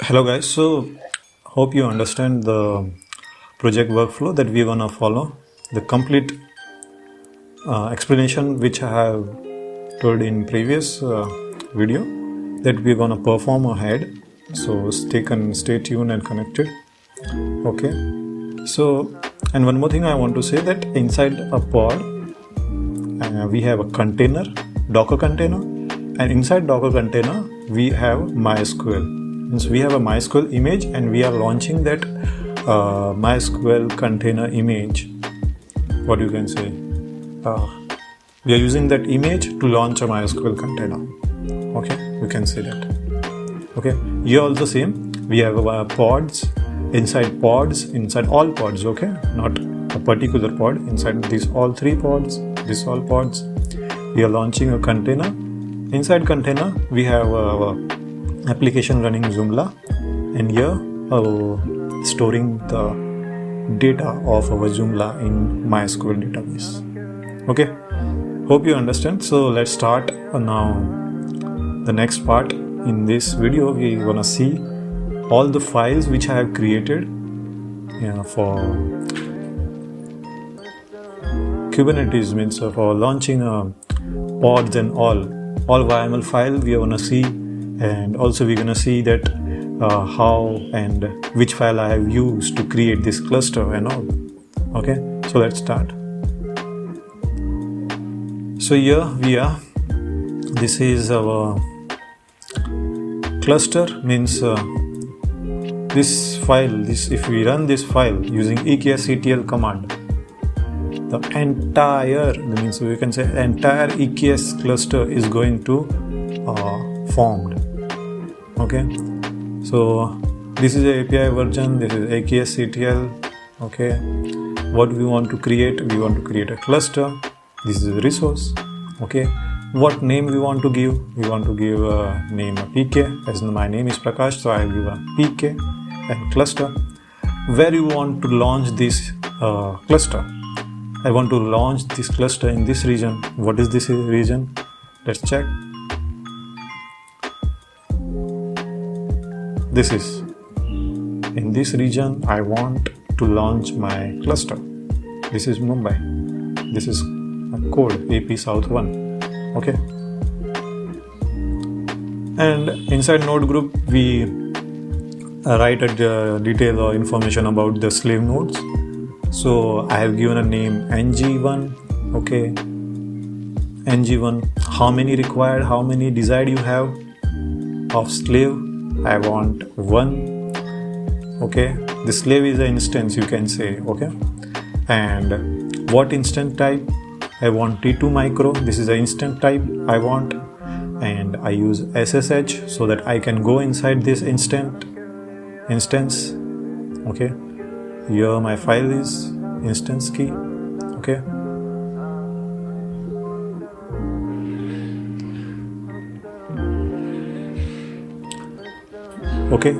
Hello guys, so hope you understand the project workflow that we're gonna follow. The complete explanation which I have told in previous video that we're gonna perform ahead. So stay tuned and connected. Okay. So and one more thing I want to say that inside a pod we have a container, Docker container, and inside Docker container we have MySQL. Means we have a MySQL image and we are launching that MySQL container image. What you can say? We are using that image to launch a MySQL container. Okay, you can see that. Okay, here also same. We have pods, inside all pods. Okay, not a particular pod. Inside these all three pods, all pods, we are launching a container. Inside container, we have application running Joomla, and here storing the data of our Joomla in MySQL database. Okay, hope you understand. So let's start now. The next part in this video, we're gonna see all the files which I have created for Kubernetes, means for launching pods and all YAML file we are gonna see. And also we're gonna see that how and which file I have used to create this cluster and all. Okay, so let's start. So here we are. This is our cluster, means this file. If we run this file using eksctl command, the entire, means we can say entire EKS cluster is going to formed. Okay, so this is a API version, this is eksctl. Okay, what we want to create, we want to create a cluster. This is a resource. Okay, what name we want to give, we want to give a name a pk, as my name is Prakash, so I will give a pk and cluster. Where you want to launch this cluster, I want to launch this cluster in this region. What is this region? Let's check. This is in this region I want to launch my cluster. This is Mumbai. This is a code AP South 1. Okay, and inside node group we write a detail or information about the slave nodes. So I have given a name ng1. Okay, ng1, how many required, how many desired you have of slave. I want 1. Okay, the slave is an instance, you can say. Okay, and what instance type? I want T2 micro. This is an instant type I want, and I use SSH so that I can go inside this instance. Okay, here my file is instance key. Okay, okay,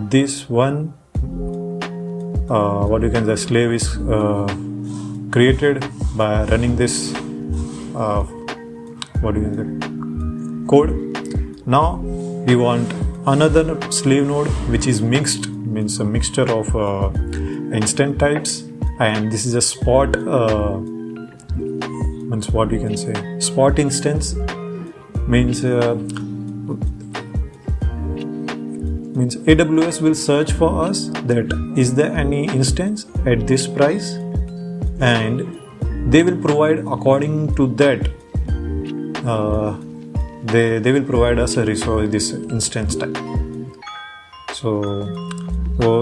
this one what you can say, slave is created by running this what you can say, code. Now we want another slave node which is mixed, means a mixture of instant types, and this is a spot means what you can say, spot instance, means AWS will search for us that is there any instance at this price, and they will provide according to that. They will provide us a resource, this instance type. So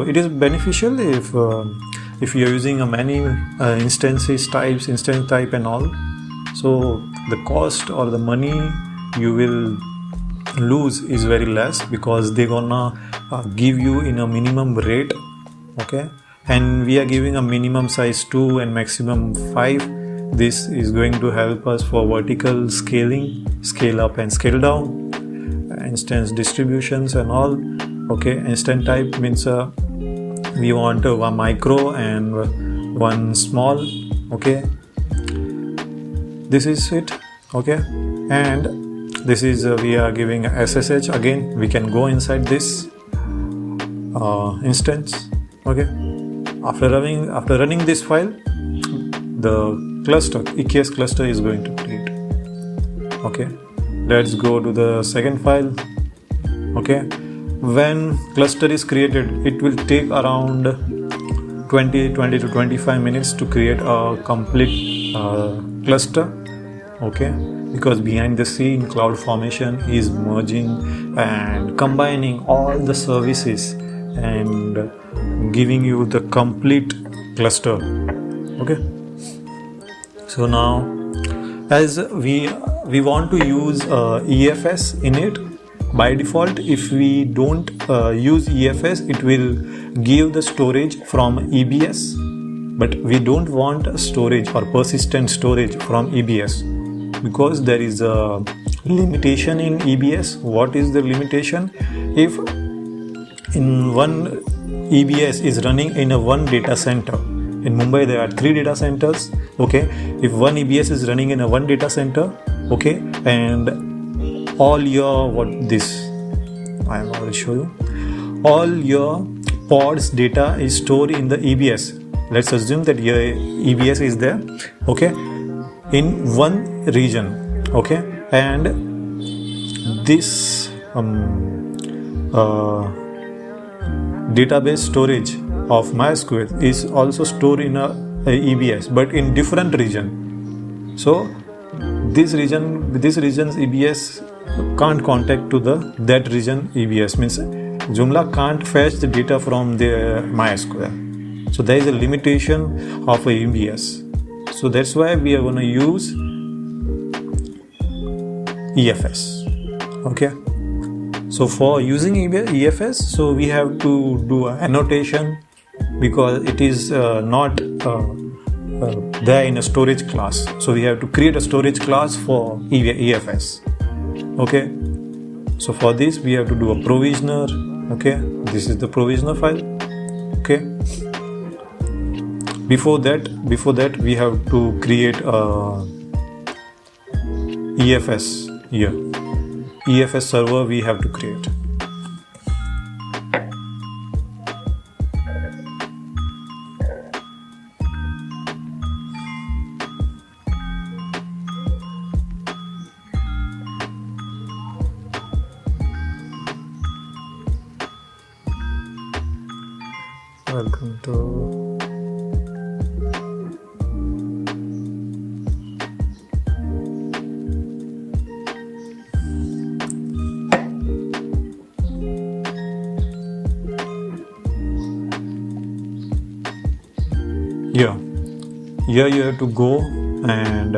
it is beneficial if you are using a many instances types, instance type and all. So the cost or the money you will lose is very less, because they're gonna give you in a minimum rate. Okay, and we are giving a minimum size 2 and maximum 5. This is going to help us for vertical scaling, scale up and scale down, instance distributions and all. Okay, instant type means we want one micro and one small. Okay, this is it. Okay, and this is we are giving SSH. Again we can go inside this instance. Okay, after running this file, the cluster EKS cluster is going to create. Okay, let's go to the second file. Okay, when cluster is created, it will take around 20 to 25 minutes to create a complete cluster. Okay, because behind the scene CloudFormation is merging and combining all the services and giving you the complete cluster. Okay, so now as we want to use EFS in it, by default if we don't use EFS, it will give the storage from EBS, but we don't want storage or persistent storage from EBS because there is a limitation in EBS. What is the limitation? If in one EBS is running in a one data center, in Mumbai there are 3 data centers. Okay, if one EBS is running in a one data center, okay, and all your I will show you, all your pods data is stored in the EBS. Let's assume that your EBS is there, okay, in one region. Okay, and this database storage of MySQL is also stored in a EBS but in different region. So this region's EBS can't contact to that region EBS, means Joomla can't fetch the data from the MySQL. So there is a limitation of a EBS. So that's why we are going to use EFS. Okay, so for using EFS, so we have to do an annotation because it is not there in a storage class. So we have to create a storage class for EFS. Okay, so for this we have to do a provisioner. Okay, this is the provisioner file. Okay, before that we have to create a EFS here. EFS server we have to create. Welcome to here you have to go, and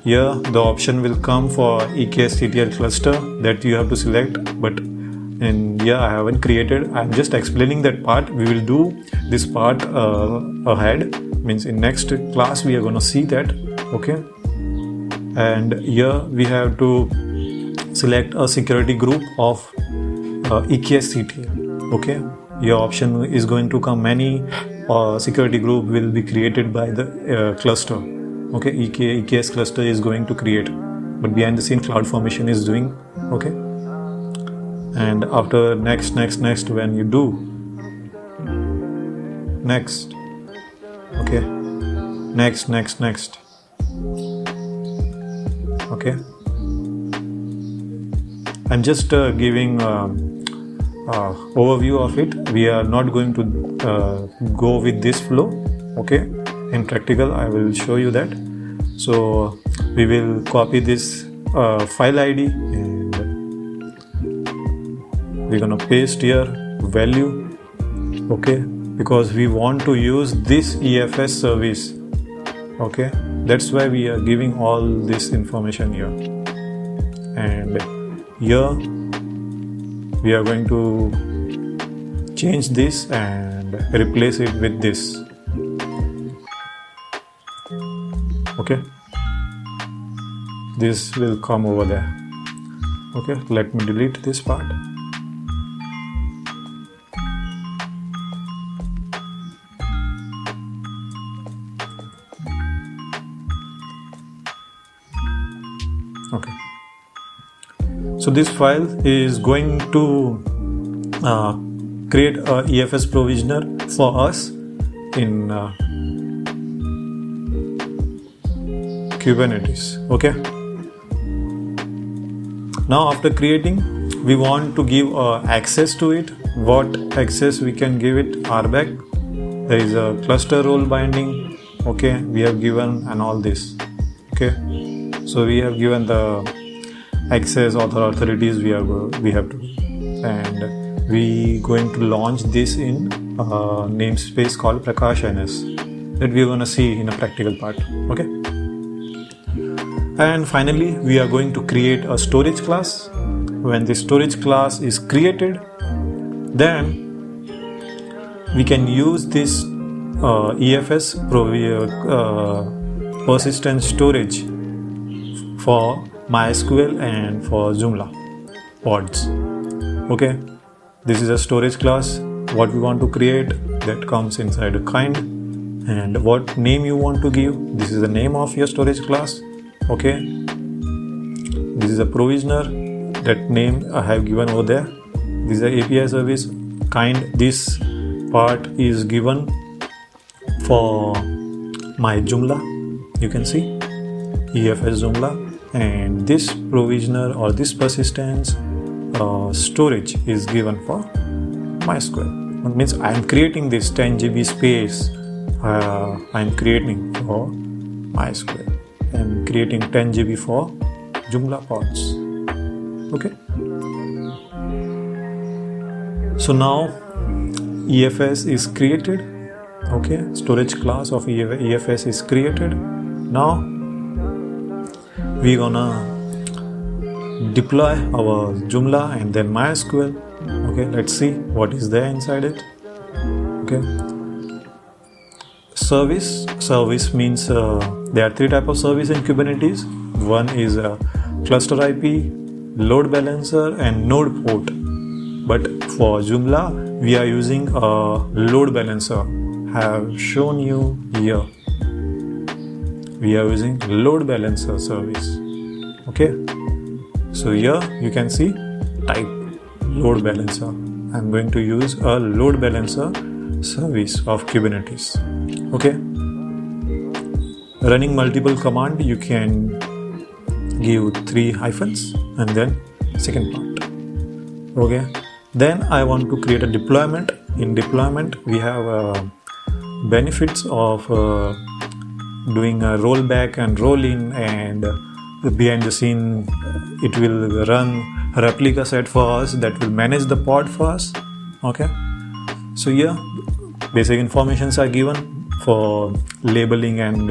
here the option will come for EKS-TTL cluster that you have to select, but and here I haven't created. I'm just explaining that part. We will do this part ahead, means in next class we are going to see that. Okay, and here we have to select a security group of EKS-TTL. Okay, your option is going to come, many security group will be created by the cluster. Okay, EKS cluster is going to create, but behind the scene CloudFormation is doing. Okay, and after next when you do next, okay, next, okay, I'm just giving overview of it. We are not going to go with this flow. Okay, in practical I will show you that. So we will copy this file ID and we're gonna paste here value. Okay, because we want to use this EFS service. Okay, that's why we are giving all this information here, and here we are going to change this and replace it with this. Okay, this will come over there. Okay, let me delete this part. Okay, so this file is going to create a EFS provisioner for us in Kubernetes. Okay. Now after creating, we want to give access to it. What access we can give it? RBAC. There is a cluster role binding. Okay, we have given and all this. Okay, so we have given the access or the authorities we have to, and we going to launch this in a namespace called Prakash NS that we are going to see in a practical part. Okay, and finally we are going to create a storage class. When the storage class is created, then we can use this EFS persistent storage for MySQL and for Joomla pods. Okay, this is a storage class. What we want to create, that comes inside a kind, and what name you want to give, this is the name of your storage class. Okay, this is a provisioner, that name I have given over there. This is the API service kind. This part is given for my Joomla, you can see EFS Joomla, and this provisioner or this persistence storage is given for MySQL. It means I am creating this 10 GB space. I am creating for MySQL. I am creating 10 GB for Joomla pods. Okay. So now EFS is created. Okay, storage class of EFS is created. Now we're gonna deploy our Joomla and then MySQL. Okay, let's see what is there inside it. Okay, service means there are three types of service in Kubernetes. One is cluster IP, load balancer, and node port. But for Joomla we are using a load balancer. I have shown you here. We are using load balancer service. Okay, so here you can see type load balancer. I'm going to use a load balancer service of Kubernetes. Okay, running multiple command, you can give 3 hyphens and then second part. Okay, then I want to create a deployment. In deployment we have benefits of doing a rollback and roll in, and behind the scene it will run a replica set for us that will manage the pod for us. Okay, so here basic informations are given for labeling and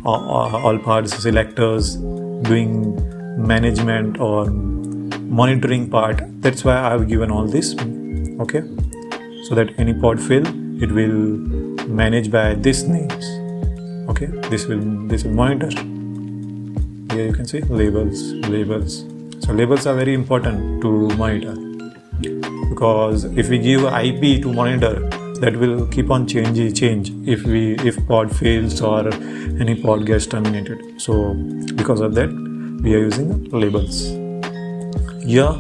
all parts selectors, doing management or monitoring part. That's why I have given all this. Okay, so that any pod fail, it will manage by these names. Okay, this will monitor. Here you can see labels. So labels are very important to monitor, because if we give IP to monitor, that will keep on change if pod fails or any pod gets terminated. So because of that we are using labels. Here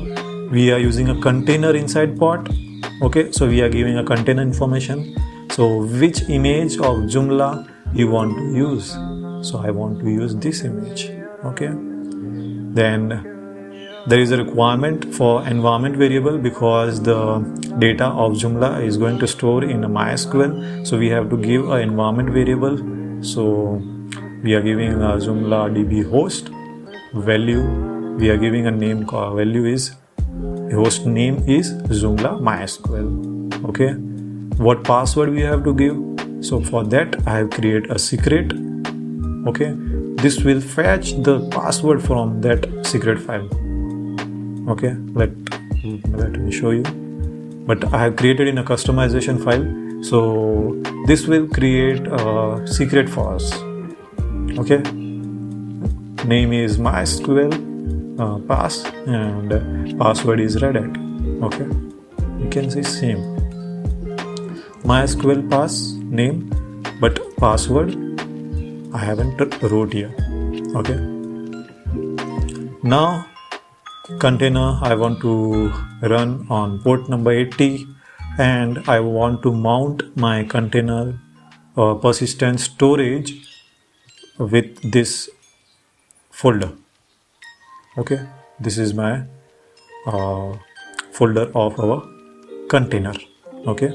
we are using a container inside pod. Okay, so we are giving a container information. So which image of Joomla you want to use? So I want to use this image. Okay, then there is a requirement for environment variable, because the data of Joomla is going to store in a MySQL, so we have to give an environment variable. So we are giving a Joomla DB host value. We are giving a name called value is host name is Joomla MySQL. Okay, what password we have to give? So for that I have created a secret. Okay, this will fetch the password from that secret file. Okay, let me show you. But I have created in a customization file, so this will create a secret for us. Okay, name is MySQL pass and password is Red Hat. Okay, you can see same MySQL pass name, but password I haven't wrote here. Okay, now container I want to run on port number 80 and I want to mount my container persistent storage with this folder. Okay, this is my folder of our container. Okay,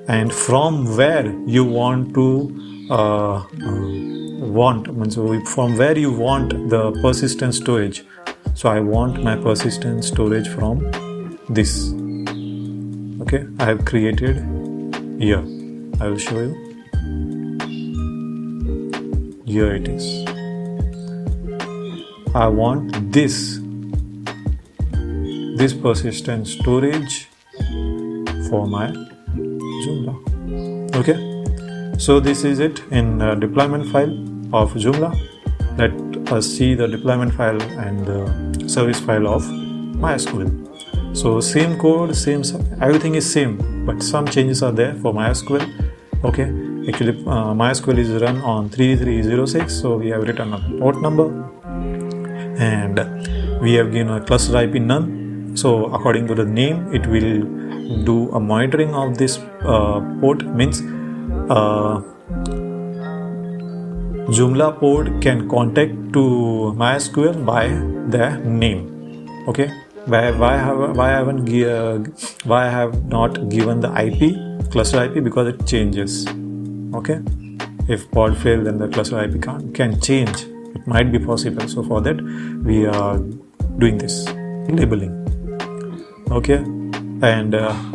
and from where you want to from where you want the persistent storage. So I want my persistent storage from this. Okay, I have created here. I will show you. Here it is. I want this persistent storage for my Joomla. Okay, so this is it in deployment file of Joomla. Let us see the deployment file and the service file of MySQL. So same code, everything is same, but some changes are there for MySQL. Okay, actually MySQL is run on 3306, so we have written a port number and we have given a cluster IP none. So according to the name, it will do a monitoring of this port. Means Joomla port can contact to MySQL by their name. Okay, why I have not given the IP, cluster IP, because it changes. Okay, if pod fail, then the cluster IP can change. It might be possible. So for that we are doing this labeling. Okay, and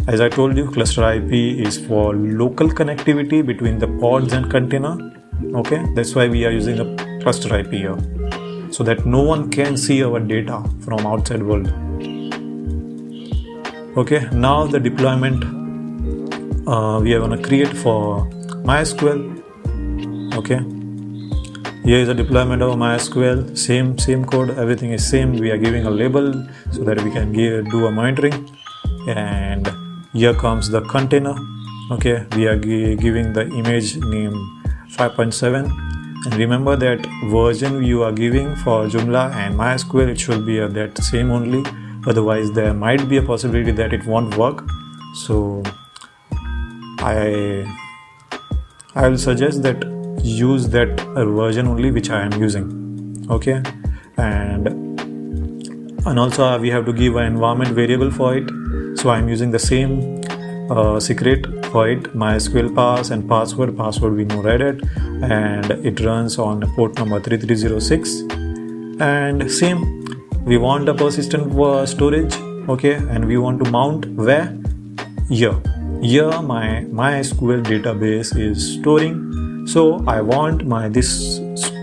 as I told you, cluster IP is for local connectivity between the pods and container. Okay, that's why we are using the cluster IP here, so that no one can see our data from outside world. Okay, now the deployment we are going to create for MySQL. Okay, here is a deployment of MySQL. Same code, everything is same. We are giving a label so that we can do a monitoring. And here comes the container. Okay, we are giving the image name 5.7, and remember that version you are giving for Joomla and MySQL, it should be that same only, otherwise there might be a possibility that it won't work. So I will suggest that use that version only which I am using. Okay, and also we have to give an environment variable for it. So I am using the same secret for it, MySQL pass and password we know Reddit, and it runs on port number 3306. And same, we want a persistent storage. Okay, and we want to mount where? Here my MySQL database is storing. So I want this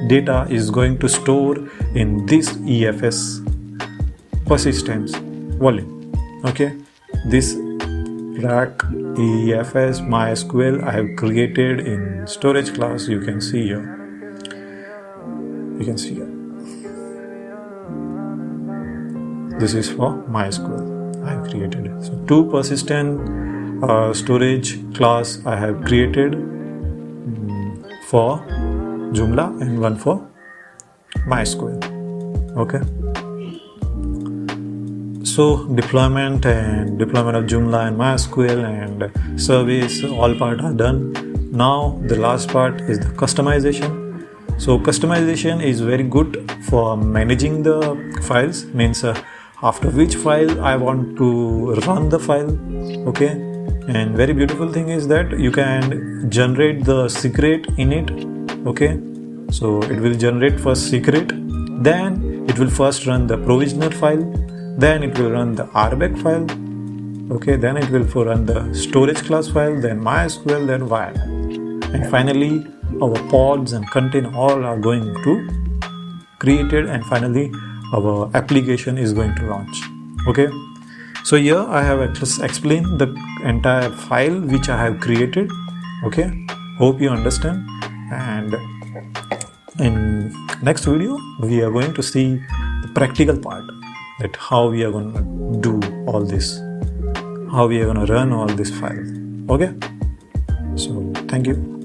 data is going to store in this EFS persistence volume. Okay, this rack EFS MySQL I have created in storage class. You can see here. This is for MySQL I have created. So 2 persistent storage class I have created for Joomla and 1 for MySQL. Okay. So deployment of Joomla and MySQL and service, all part are done. Now the last part is the customization. So customization is very good for managing the files. Means after which file I want to run the file. Okay, and very beautiful thing is that you can generate the secret in it. Okay, so it will generate first secret, then it will first run the provisioner file, then it will run the RBAC file. Okay, then it will run the storage class file, then MySQL, then wire, and finally our pods and container all are going to created, and finally our application is going to launch. Okay, so here I have explained the entire file which I have created. Okay, hope you understand, and in next video we are going to see the practical part, that how we are going to do all this, how we are going to run all this file. Okay, so thank you.